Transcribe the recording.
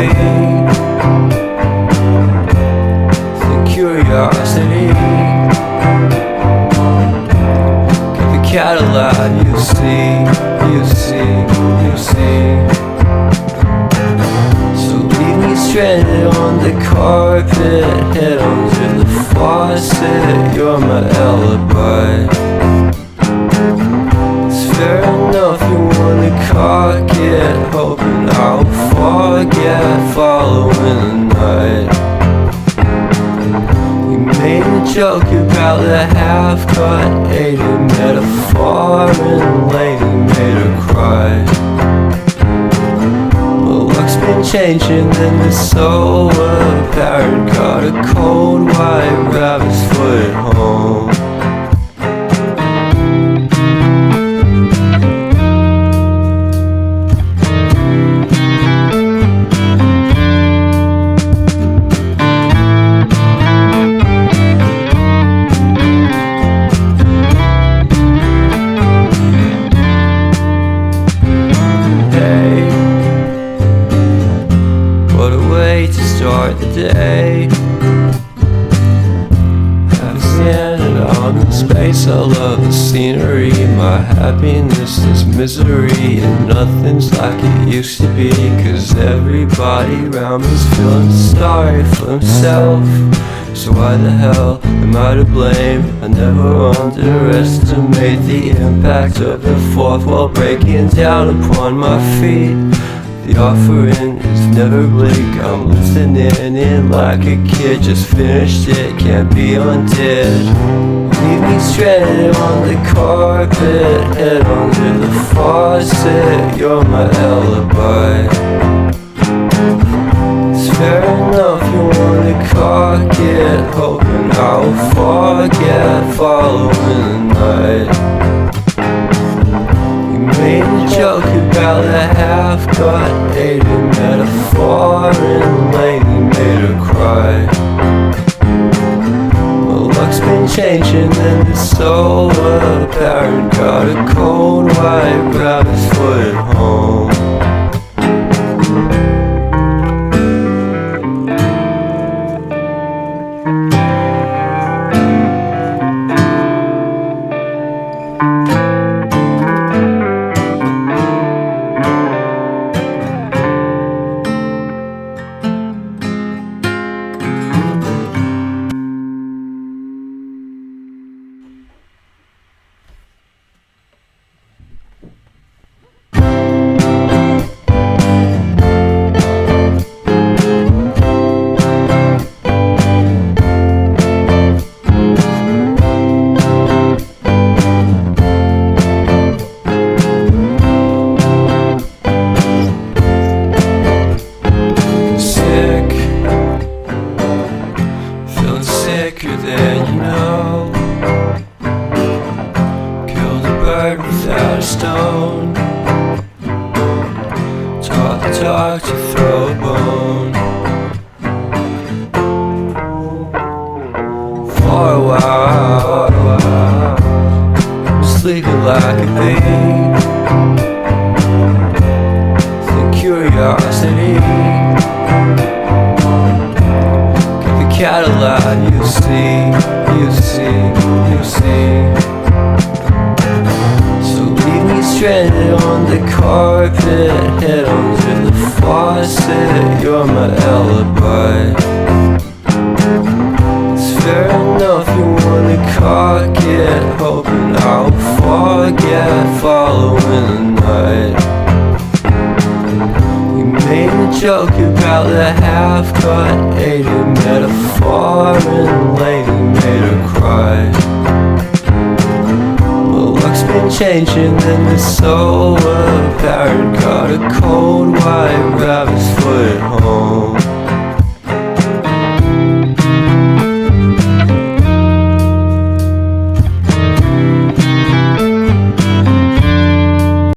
be. The curiosity, give a cat a lie. You see, you see, you see. So leave me stranded on the carpet, head under the faucet. You're my alibi. It's fair enough you wanna cock it, hoping I'll forget following the night. You made a joke about the half-cut, ate a metaphor and lady made her cry. Luck's been changing and it's so apparent. Got a cold white rabbit's foot at home. To start the day, have standing on in space. I love the scenery. My happiness is misery, and nothing's like it used to be. Cause everybody around me's feeling sorry for himself. So why the hell am I to blame? I never underestimate the impact of the fourth wall breaking down upon my feet. The offering is never bleak. I'm listening in like a kid. Just finished it, can't be undid. Leave me stranded on the carpet, head under the faucet. You're my alibi. It's fair enough you wanna cock it, hoping I'll forget following the night. Made a joke about the half-cut, ate a metaphor and lady made her cry. Well, luck's been changing and it's so apparent. Got a cold white rabbit's foot at home. Sicker than you know. Killed a bird without a stone. Taught the dog to throw a bone. For a while, sleeping like a bee. The curiosity, cat a lie. You see, you see, you see. So leave me stranded on the carpet, head under the faucet. You're my alibi. It's fair enough you wanna cock it, hoping I'll forget following the night. Made a joke about the half-cut, ate a metaphor and lady made her cry. Well, luck's been changing and it's so